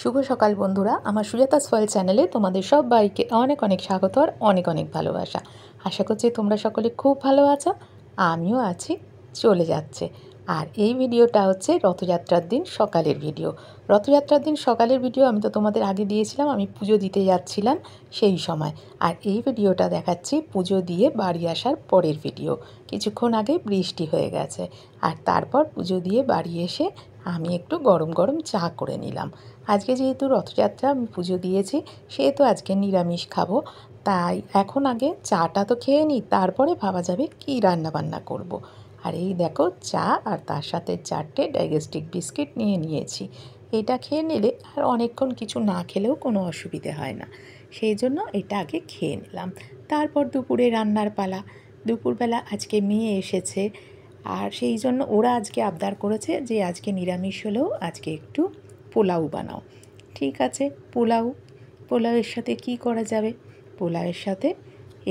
শুভ সকাল বন্ধুরা, আমার সুজাতা সোয়েল চ্যানেলে তোমাদের সবাইকে অনেক অনেক স্বাগত আর অনেক অনেক ভালোবাসা। আশা করছি তোমরা সকলে খুব ভালো আছো, আমিও আছি, চলে যাচ্ছে। আর এই ভিডিওটা হচ্ছে রথযাত্রার দিন সকালের ভিডিও। রথযাত্রার দিন সকালের ভিডিও আমি তো তোমাদের আগে দিয়েছিলাম, আমি পুজো দিতে যাচ্ছিলাম সেই সময়। আর এই ভিডিওটা দেখাচ্ছি পুজো দিয়ে বাড়ি আসার পরের ভিডিও। কিছুক্ষণ আগে বৃষ্টি হয়ে গেছে, আর তারপর পুজো দিয়ে বাড়ি এসে আমি একটু গরম গরম চা করে নিলাম। আজকে যেহেতু রথযাত্রা, আমি পুজো দিয়েছি, সেহেতু আজকে নিরামিষ খাবো। তাই এখন আগে চাটা তো খেয়ে নিই, তারপরে ভাবা যাবে কী রান্নাবান্না করব। আর এই দেখো চা, আর তার সাথে 4টে ডাইজেস্টিক বিস্কিট নিয়ে নিয়েছি। এটা খেয়ে নিলে আর অনেকক্ষণ কিছু না খেলেও কোনো অসুবিধে হয় না, সেই জন্য এটা আগে খেয়ে নিলাম। তারপর দুপুরে রান্নার পালা। দুপুরবেলা আজকে মেয়ে এসেছে, আর সেই জন্য ওরা আজকে আবদার করেছে যে আজকে নিরামিষ হলেও আজকে একটু পোলাও বানাও। ঠিক আছে, পোলাওয়ের সাথে কি করা যাবে? পোলাওয়ের সাথে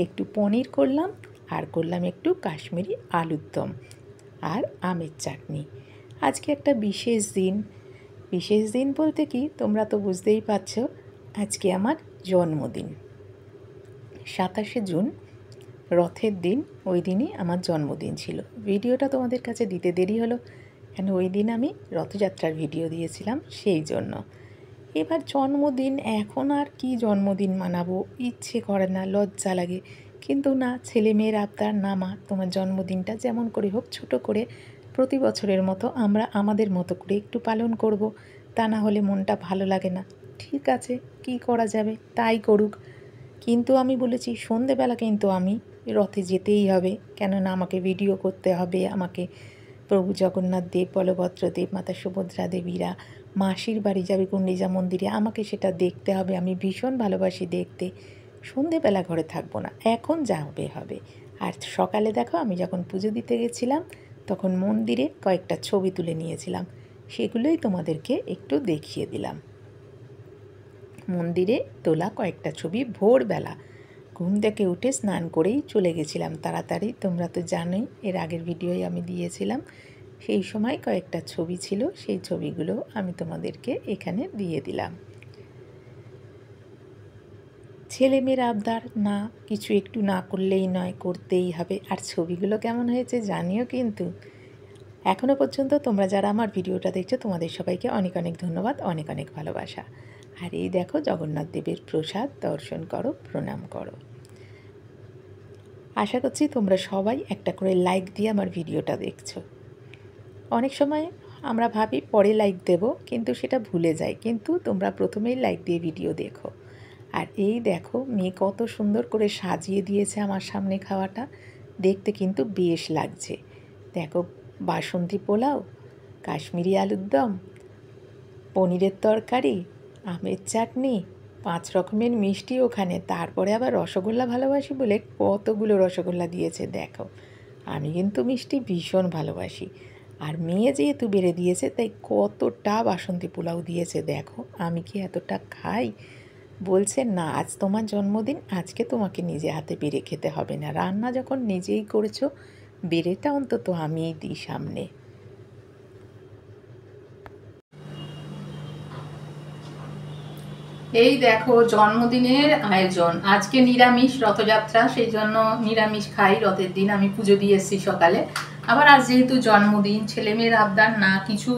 একটু পনির করলাম, আর করলাম একটু কাশ্মীরি আলুর দম আর আমের চাটনি। আজকে একটা বিশেষ দিন। বিশেষ দিন বলতে কি, তোমরা তো বুঝতেই পারছো, আজকে আমার জন্মদিন। 27শে জুন, রথের দিন। ওই দিনই আমার জন্মদিন ছিল। ভিডিওটা তোমাদের কাছে দিতে দেরি হলো, কেন ওই দিন আমি রথযাত্রার ভিডিও দিয়েছিলাম, সেই জন্য। এবার জন্মদিন, এখন আর কি জন্মদিন মানাবো, ইচ্ছে করে না, লজ্জা লাগে। কিন্তু না, ছেলে মেয়ের আবদার, না মা তোমার জন্মদিনটা যেমন করে হোক ছোট করে প্রতি বছরের মতো আমরা আমাদের মতো করে একটু পালন করব, তা না হলে মনটা ভালো লাগে না। ঠিক আছে, কি করা যাবে, তাই করুক। কিন্তু আমি বলেছি সন্ধেবেলা কিন্তু আমি রথে যেতেই হবে, কেননা আমাকে ভিডিও করতে হবে। আমাকে প্রভু জগন্নাথ দেব, বলভদ্র দেব, মাতা সুভদ্রা দেবীরা মাসির বাড়ি যাবে গুন্ডিচা মন্দিরে, আমাকে সেটা দেখতে হবে। আমি ভীষণ ভালোবাসি দেখতে। সন্ধেবেলা ঘরে থাকবো না, এখন যাবে হবে। আর সকালে দেখো, আমি যখন পুজো দিতে গেছিলাম তখন মন্দিরে কয়েকটা ছবি তুলে নিয়েছিলাম, সেগুলোই তোমাদেরকে একটু দেখিয়ে দিলাম। মন্দিরে তোলা কয়েকটা ছবি ভোরবেলা ঘুম থেকে উঠে স্নান করেই চলে গেছিলাম তাড়াতাড়ি। তোমরা তো জানোই, এর আগের ভিডিওই আমি দিয়েছিলাম। সেই সময় কয়েকটা ছবি ছিল, সেই ছবিগুলো আমি তোমাদেরকে এখানে দিয়ে দিলাম। ছেলেমেয়ের আবদার, না কিছু একটু না করলেই নয়, করতেই হবে। আর ছবিগুলো কেমন হয়েছে জানিও কিন্তু। এখনও পর্যন্ত তোমরা যারা আমার ভিডিওটা দেখছো, তোমাদের সবাইকে অনেক অনেক ধন্যবাদ, অনেক অনেক ভালোবাসা। আর এই দেখো জগন্নাথ দেবের প্রসাদ, দর্শন করো, প্রণাম করো। আশা করছি তোমরা সবাই একটা করে লাইক দিয়ে আমার ভিডিওটা দেখছো। অনেক সময় আমরা ভাবি পরে লাইক দেব, কিন্তু সেটা ভুলে যাই। কিন্তু তোমরা প্রথমেই লাইক দিয়ে ভিডিও দেখো। আর এই দেখো মেয়ে কত সুন্দর করে সাজিয়ে দিয়েছে আমার সামনে খাওয়াটা, দেখতে কিন্তু বেশ লাগছে। দেখো, বাসন্তী পোলাও, কাশ্মীরি আলুর দম, পনিরের তরকারি, আমের চাটনি, 5 রকমের মিষ্টি ওখানে, তারপরে আবার রসগোল্লা ভালোবাসি বলে কতগুলো রসগোল্লা দিয়েছে দেখো। আমি কিন্তু মিষ্টি ভীষণ ভালোবাসি। আর মেয়ে যেহেতু বেড়ে দিয়েছে, তাই কতটা বাসন্তী পোলাও দিয়েছে দেখো। আমি কি এতটা খাই? বলছে না, আজ তোমার জন্মদিন, আজকে তোমাকে নিজে হাতে বেড়ে খেতে হবে না, রান্না যখন নিজেই করেছো, বেড়েটা অন্তত আমিই দিই সামনে। এই দেখো জন্মদিনের আয়োজন। আজকে নিরামিষ, রথযাত্রা, সেই জন্য নিরামিষ খাই। রথের দিন আমি পুজো দিয়ে এসেছি সকালে। আবার আজ যেহেতু জন্মদিন, ছেলেমেয়ের আবদার, না কিছু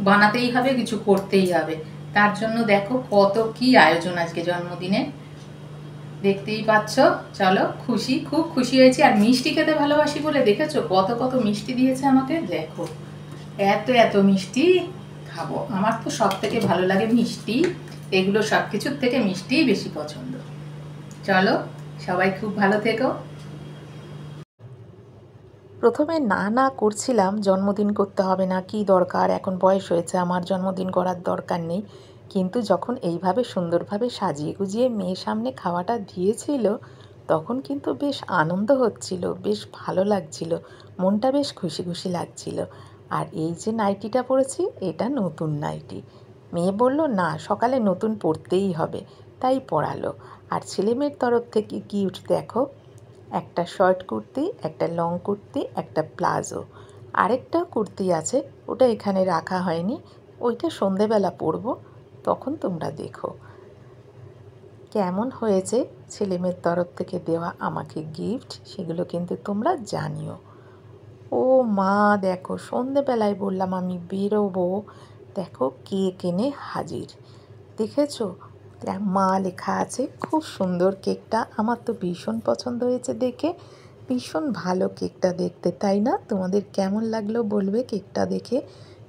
বানাতেই হবে, কিছু করতেই হবে। তার জন্য দেখো কত কি আয়োজন আজকে জন্মদিনে, দেখতেই পাচ্ছ। চলো, খুশি, খুব খুশি হয়েছি। আর মিষ্টি খেতে ভালোবাসি বলে দেখেছো কত কত মিষ্টি দিয়েছে আমাকে। দেখো এত এত মিষ্টি খাবো। আমার তো সব থেকে ভালো লাগে মিষ্টি, এগুলো সব কিছুর থেকে মিষ্টিই বেশি পছন্দ। চলো, সবাই খুব ভালো থেকো। প্রথমে না না করছিলাম, জন্মদিন করতে হবে না, কি দরকার, এখন বয়স হয়েছে, আমার জন্মদিন করার দরকার নেই। কিন্তু যখন এইভাবে সুন্দরভাবে সাজিয়ে গুজিয়ে মেয়ের সামনে খাওয়াটা দিয়েছিল, তখন কিন্তু বেশ আনন্দ হচ্ছিল, বেশ ভালো লাগছিল, মনটা বেশ খুশি খুশি লাগছিল। আর এই যে নাইটিটা পরেছি, এটা নতুন নাইটি। মেয়ে বলল না, সকালে নতুন পরতেই হবে, তাই পরালো। আর ছেলেমেয়ের তরফ থেকে গিফট দেখো, একটা শর্ট কুর্তি, একটা লং কুর্তি, একটা প্লাজো, আরেকটা কুর্তি আছে, ওটা এখানে রাখা হয়নি, ওইটা সন্ধেবেলা পরবো। তখন তোমরা দেখো কেমন হয়েছে ছেলেমেয়ের তরফ থেকে দেওয়া আমাকে গিফট, সেগুলো কিন্তু তোমরা জানিও। ও মা দেখো, সন্ধেবেলায় বললাম আমি বেরোবো, দেখো কেক এনে হাজির, দেখেছো মা লেখা আছে। খুব সুন্দর কেকটা, আমার তো ভীষণ পছন্দ হয়েছে দেখে, ভীষণ ভালো কেকটা দেখতে, তাই না? তোমাদের কেমন লাগলো বলবে কেকটা দেখে।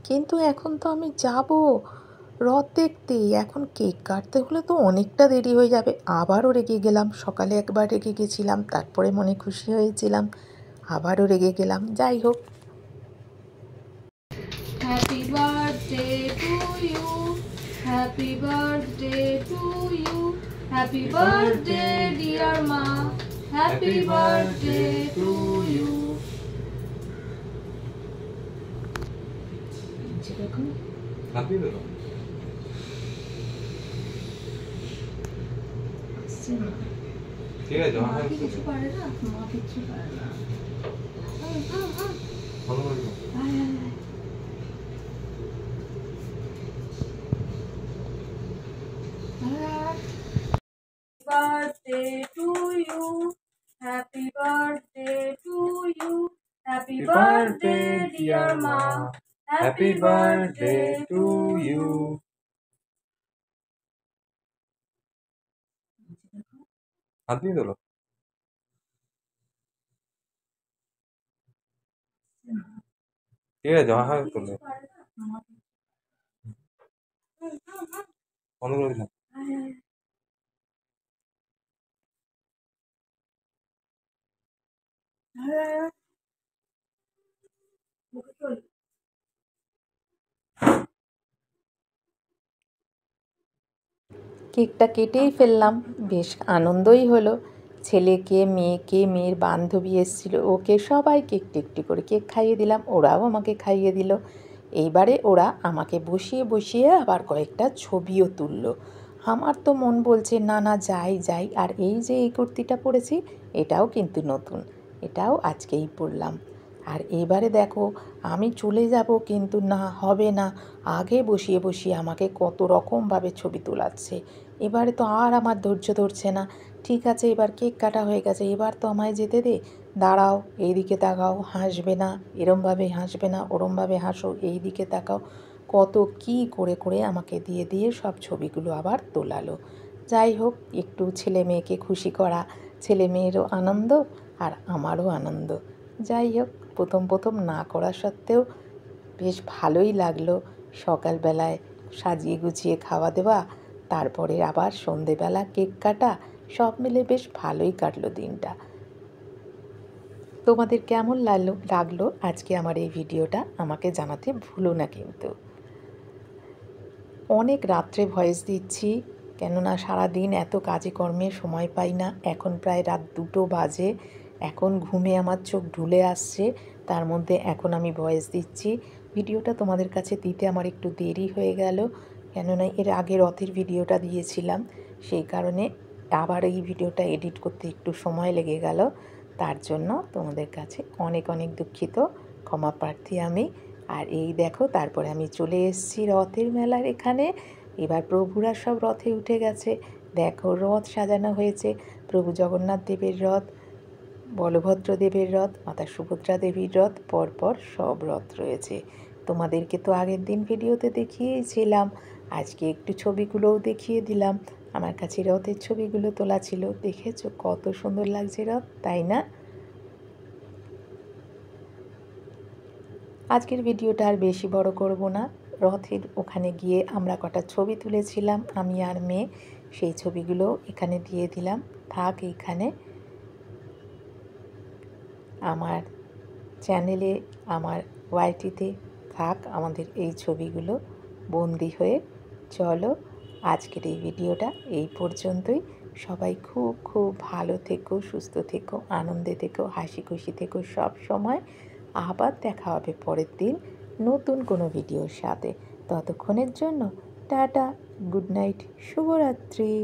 কিন্তু এখন তো আমি যাব রথ দেখতে, এখন কেক কাটতে হলে তো অনেকটা দেরি হয়ে যাবে। আবারও রেগে গেলাম, সকালে একবার রেগে গেছিলাম, তারপরে মনে খুশি হয়েছিলাম, আবারও রেগে গেলাম। যাই হোক, happy birthday to you, happy birthday to you, happy birthday dear মা, হ্যাপি বার্থডে টু ইউ। দেখুন হ্যাপি বেরো ঠিক আছে, মা কিছু পারে না, মা কিছু পারে না। ভালো লাগলো। Birthday to you, happy birthday to you, happy birthday dear ma, happy birthday to you. হাত দিয়ে দিল। ঠিক আছে, হ্যাঁ তোলে বন্ধ করে দিলাম। কেকটা কেটেই ফেললাম, বেশ আনন্দই হলো। ছেলেকে, মেয়েকে, মেয়ের বান্ধবী এসেছিলো, ওকে সবাইকে একটু একটু করে কেক খাইয়ে দিলাম, ওরাও আমাকে খাইয়ে দিল। এইবারে ওরা আমাকে বসিয়ে বসিয়ে আবার কয়েকটা ছবিও তুললো। আমার তো মন বলছে না না যাই যাই। আর এই যে এই কুর্তিটা পরেছি, এটাও কিন্তু নতুন, এটাও আজকেই পরলাম। আর এবারে দেখো আমি চলে যাব, কিন্তু না, হবে না, আগে বসিয়ে বসিয়ে আমাকে কত রকমভাবে ছবি তোলাচ্ছে। এবারে তো আর আমার ধৈর্য ধরছে না। ঠিক আছে, এবার কেক কাটা হয়ে গেছে, এবার তো আমায় যেতে দে। দাঁড়াও, এই দিকে তাকাও, হাসবে না, এরমভাবে হাসবে না, ওরমভাবে হাসো, এই দিকে তাকাও, কত কি করে করে আমাকে দিয়ে দিয়ে সব ছবিগুলো আবার তোলালো। যাই হোক, একটু ছেলে মেয়েকে খুশি করা, ছেলে মেয়েরও আনন্দ আর আমারও আনন্দ। যাই হোক, প্রথম প্রথম না করা সত্ত্বেও বেশ ভালোই লাগলো। সকালবেলায় সাজিয়ে গুছিয়ে খাওয়া দেওয়া, তারপরে আবার সন্ধেবেলা কেক কাটা, সব মিলে বেশ ভালোই কাটলো দিনটা। তোমাদের কেমন লাগলো আজকে আমার এই ভিডিওটা আমাকে জানাতে ভুলো না কিন্তু। অনেক রাত্রে ভয়েস দিচ্ছি, কেননা সারাদিন এত কাজে কর্মে সময় পাই না। এখন প্রায় রাত 2টো বাজে, এখন ঘুমে আমার চোখ ঢুলে আসছে, তার মধ্যে এখন আমি ভয়েস দিচ্ছি। ভিডিওটা তোমাদের কাছে দিতে আমার একটু দেরি হয়ে গেল, কেননা এর আগে রথের ভিডিওটা দিয়েছিলাম, সেই কারণে আবার এই ভিডিওটা এডিট করতে একটু সময় লেগে গেল। তার জন্য তোমাদের কাছে অনেক অনেক দুঃখিত, ক্ষমা প্রার্থী আমি। আর এই দেখো, তারপরে আমি চলে এসেছি রথের মেলার এখানে। এবার প্রভুরা সব রথে উঠে গেছে, দেখো রথ সাজানো হয়েছে। প্রভু জগন্নাথ দেবের রথ, বলভদ্র দেবের রথ, মাতা সুভদ্রা দেবীর রথ, পরপর সব রথ রয়েছে। তোমাদেরকে তো আগের দিন ভিডিওতে দেখিয়েছিলাম, আজকে একটু ছবিগুলোও দেখিয়ে দিলাম। আমার কাছে রথের ছবিগুলো তোলা ছিল, দেখেছো কত সুন্দর লাগছে রথ, তাই না? আজকের ভিডিওটা আর বেশি বড় করব না। রথের ওখানে গিয়ে আমরা কটা ছবি তুলেছিলাম, আমি আর মেয়ে, সেই ছবিগুলো এখানে দিয়ে দিলাম। থাক এইখানে আমার চ্যানেলে, আমার ওয়াইটিতে থাক আমাদের এই ছবিগুলো বন্দি হয়ে। চলো, আজকের এই ভিডিওটা এই পর্যন্তই। সবাই খুব খুব ভালো থেকো, সুস্থ থেকো, আনন্দে থেকো, হাসি খুশি থেকো সব সময়। আবার দেখা হবে পরের দিন নতুন কোনো ভিডিওর সাথে। ততক্ষণের জন্য টাটা, গুড নাইট, শুভরাত্রি।